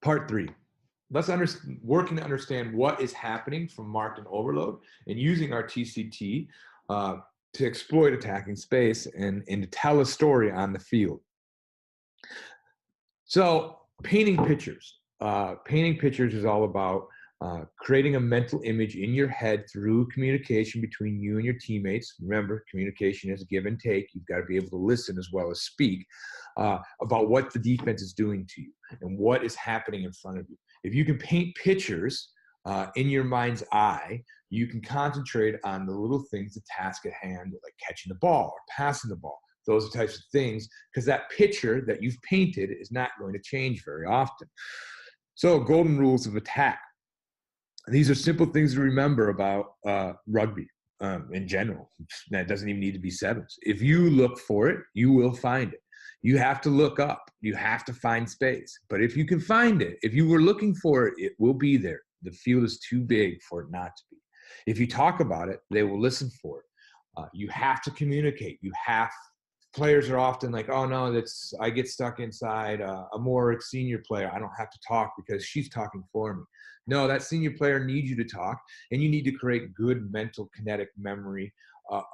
Part 3. Let's working to understand what is happening from marked and overload and using our TCT to exploit attacking space and to tell a story on the field. So painting pictures. Painting pictures is all about creating a mental image in your head through communication between you and your teammates. Remember, communication is give and take. You've got to be able to listen as well as speak about what the defense is doing to you and what is happening in front of you. If you can paint pictures in your mind's eye, you can concentrate on the little things, the task at hand, like catching the ball or passing the ball, those types of things, because that picture that you've painted is not going to change very often. So golden rules of attack. These are simple things to remember about rugby in general. That doesn't even need to be sevens. If you look for it, you will find it. You have to look up. You have to find space. But if you can find it, if you were looking for it, it will be there. The field is too big for it not to be. If you talk about it, they will listen for it. You have to communicate. Players are often like, oh no, I get stuck inside. A more senior player, I don't have to talk because she's talking for me. No, that senior player needs you to talk, and you need to create good mental kinetic memory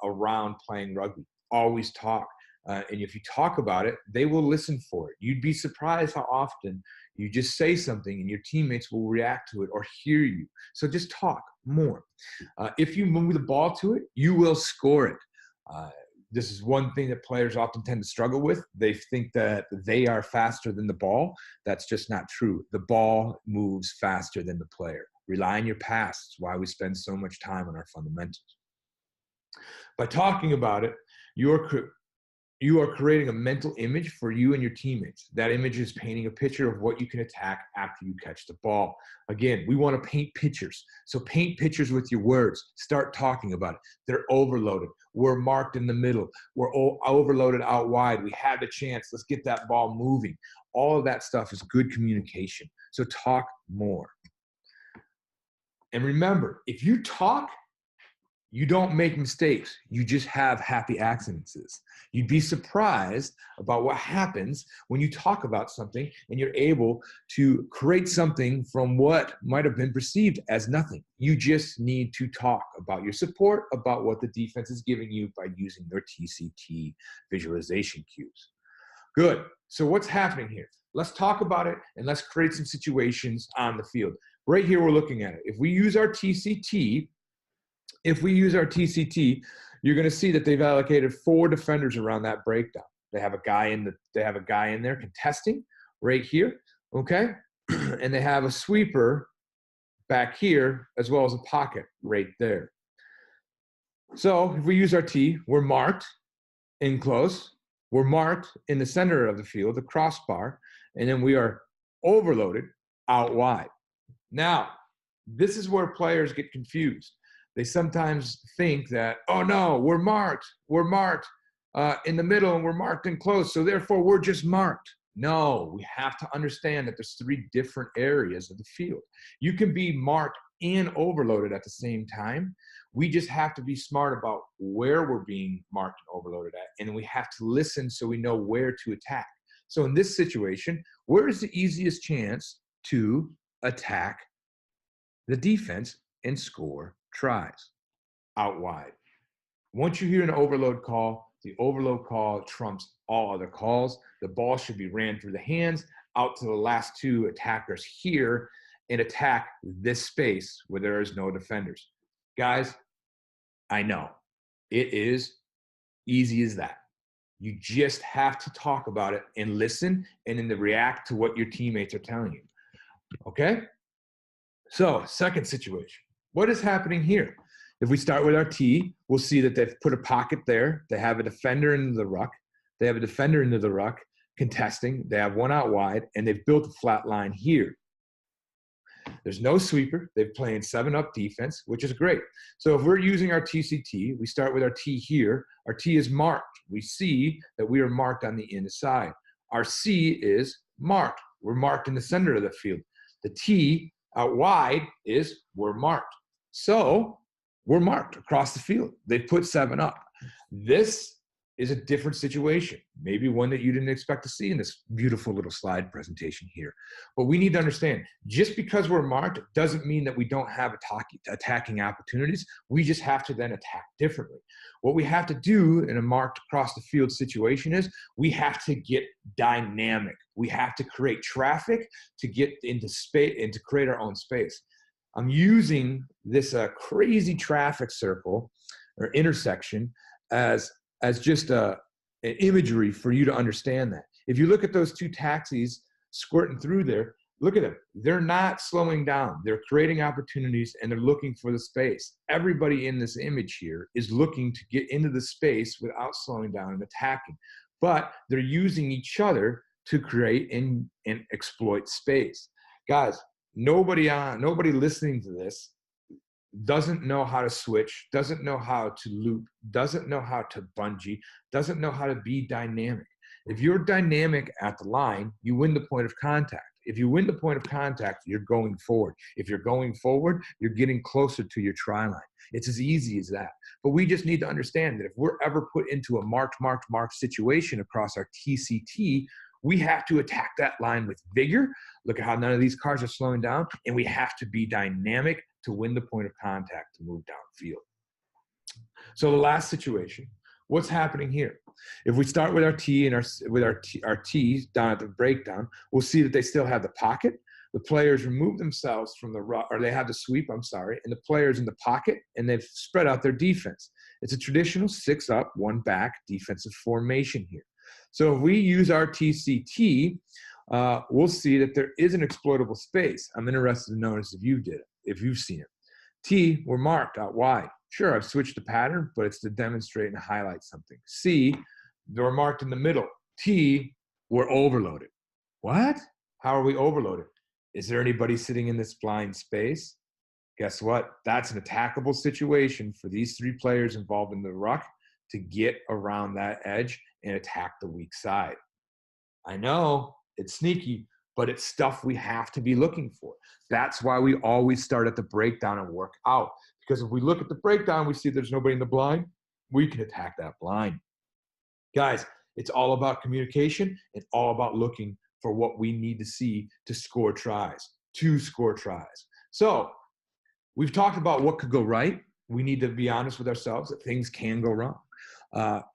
around playing rugby. Always talk. And if you talk about it, they will listen for it. You'd be surprised how often you just say something and your teammates will react to it or hear you. So just talk more. If you move the ball to it, you will score it. This is one thing that players often tend to struggle with. They think that they are faster than the ball. That's just not true. The ball moves faster than the player. Rely on your pass. That's why we spend so much time on our fundamentals. By talking about it, you are creating a mental image for you and your teammates. That image is painting a picture of what you can attack after you catch the ball. Again, we want to paint pictures. So paint pictures with your words. Start talking about it. They're overloaded. We're marked in the middle. We're overloaded out wide. We had the chance. Let's get that ball moving. All of that stuff is good communication. So talk more. And remember, if you talk, you don't make mistakes. You just have happy accidents. You'd be surprised about what happens when you talk about something and you're able to create something from what might have been perceived as nothing. You just need to talk about your support, about what the defense is giving you by using their TCT visualization cues. Good. So what's happening here? Let's talk about it and let's create some situations on the field. Right here, we're looking at it. If we use our TCT, you're going to see that they've allocated 4 defenders around that breakdown. They have a guy in there contesting right here, okay? And they have a sweeper back here as well as a pocket right there. So if we use our T, we're marked in close. We're marked in the center of the field, the crossbar, and then we are overloaded out wide. Now, this is where players get confused. They sometimes think that, oh no, we're marked in the middle and we're marked in close, so therefore we're just marked. No, we have to understand that there's 3 different areas of the field. You can be marked and overloaded at the same time. We just have to be smart about where we're being marked and overloaded at, and we have to listen so we know where to attack. So in this situation, where is the easiest chance to attack the defense and score tries? Out wide. Once you hear an overload call, the overload call trumps all other calls. The ball should be ran through the hands out to the last 2 attackers here and attack this space where there is no defenders. Guys, I know it is easy as that. You just have to talk about it and listen and then react to what your teammates are telling you. Okay? So, second situation. What is happening here? If we start with our T, we'll see that they've put a pocket there. They have a defender into the ruck. They have a defender into the ruck contesting. They have one out wide, and they've built a flat line here. There's no sweeper. They're playing 7-up defense, which is great. So if we're using our TCT, we start with our T here. Our T is marked. We see that we are marked on the inside. Our C is marked. We're marked in the center of the field. The T out wide is we're marked. So we're marked across the field. They put 7 up. This is a different situation, maybe one that you didn't expect to see in this beautiful little slide presentation here. But we need to understand, just because we're marked doesn't mean that we don't have attacking opportunities. We just have to then attack differently. What we have to do in a marked across the field situation is we have to get dynamic. We have to create traffic to get into space and to create our own space. I'm using this crazy traffic circle or intersection as just an imagery for you to understand that. If you look at those two taxis squirting through there, look at them. They're not slowing down. They're creating opportunities and they're looking for the space. Everybody in this image here is looking to get into the space without slowing down and attacking. But they're using each other to create and exploit space. Guys, nobody listening to this doesn't know how to switch, doesn't know how to loop, doesn't know how to bungee, doesn't know how to be dynamic. If you're dynamic at the line, you win the point of contact. If you win the point of contact, you're going forward. If you're going forward, you're getting closer to your try line. It's as easy as that. But we just need to understand that if we're ever put into a marked situation across our TCT, we have to attack that line with vigor. Look at how none of these cars are slowing down. And we have to be dynamic to win the point of contact to move downfield. So the last situation, what's happening here? If we start with our T and our T's down at the breakdown, we'll see that they still have the pocket. The players remove themselves from the or they have the sweep, and the players in the pocket, and they've spread out their defense. It's a traditional 6 up, 1 back defensive formation here. So if we use our TCT, we'll see that there is an exploitable space. I'm interested to notice if you've seen it. T, we're marked out wide. Sure, I've switched the pattern, but it's to demonstrate and highlight something. C, they're marked in the middle. T, we're overloaded. What? How are we overloaded? Is there anybody sitting in this blind space? Guess what? That's an attackable situation for these 3 players involved in the ruck to get around that edge and attack the weak side. I know it's sneaky, but it's stuff we have to be looking for. That's why we always start at the breakdown and work out. Because if we look at the breakdown, we see there's nobody in the blind, we can attack that blind. Guys, it's all about communication and all about looking for what we need to see to score tries. So we've talked about what could go right. We need to be honest with ourselves that things can go wrong.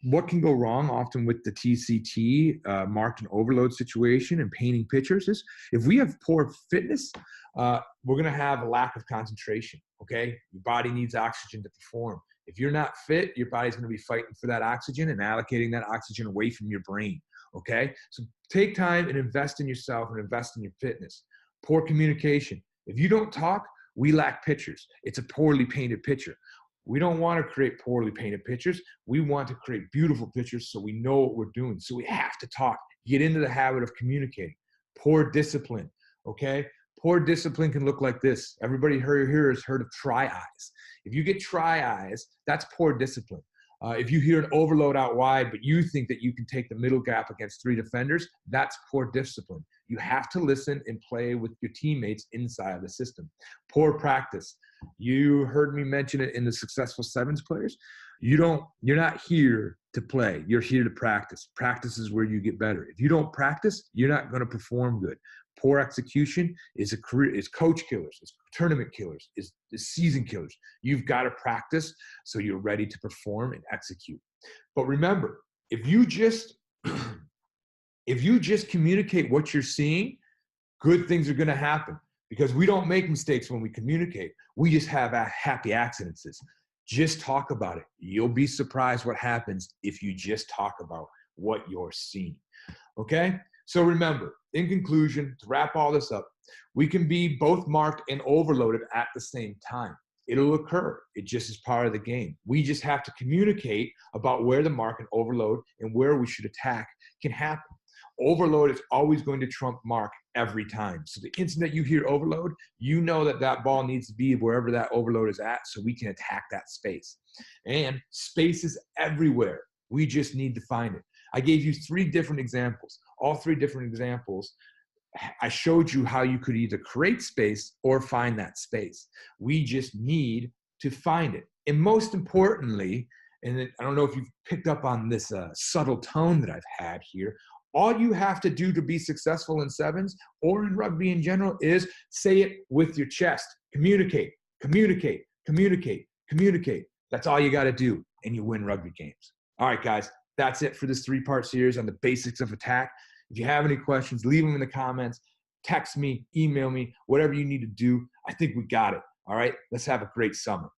What can go wrong often with the TCT marked and overload situation and painting pictures is if we have poor fitness, we're going to have a lack of concentration, okay? Your body needs oxygen to perform. If you're not fit, your body's going to be fighting for that oxygen and allocating that oxygen away from your brain, okay? So take time and invest in yourself and invest in your fitness. Poor communication. If you don't talk, we lack pictures. It's a poorly painted picture. We don't want to create poorly painted pictures. We want to create beautiful pictures so we know what we're doing. So we have to talk, get into the habit of communicating. Poor discipline, okay? Poor discipline can look like this. Everybody here has heard of try eyes. If you get try eyes, that's poor discipline. If you hear an overload out wide, but you think that you can take the middle gap against 3 defenders, that's poor discipline. You have to listen and play with your teammates inside the system. Poor practice. You heard me mention it in the successful sevens players. You're not here to play. You're here to practice. Practice is where you get better. If you don't practice, you're not going to perform good. Poor execution is coach killers, is tournament killers, is season killers. You've got to practice so you're ready to perform and execute. But remember, if you just communicate what you're seeing, good things are going to happen because we don't make mistakes when we communicate. We just have happy accidents. Just talk about it. You'll be surprised what happens if you just talk about what you're seeing. Okay? So remember, in conclusion, to wrap all this up, we can be both marked and overloaded at the same time. It'll occur. It just is part of the game. We just have to communicate about where the mark and overload and where we should attack can happen. Overload is always going to trump mark every time. So the instant that you hear overload, you know that that ball needs to be wherever that overload is at so we can attack that space. And space is everywhere. We just need to find it. I gave you 3 different examples. All 3 different examples, I showed you how you could either create space or find that space. We just need to find it. And most importantly, and I don't know if you've picked up on this subtle tone that I've had here. All you have to do to be successful in sevens or in rugby in general is say it with your chest. Communicate, communicate, communicate, communicate. That's all you got to do, and you win rugby games. All right, guys, that's it for this 3-part series on the basics of attack. If you have any questions, leave them in the comments. Text me, email me, whatever you need to do. I think we got it. All right, let's have a great summer.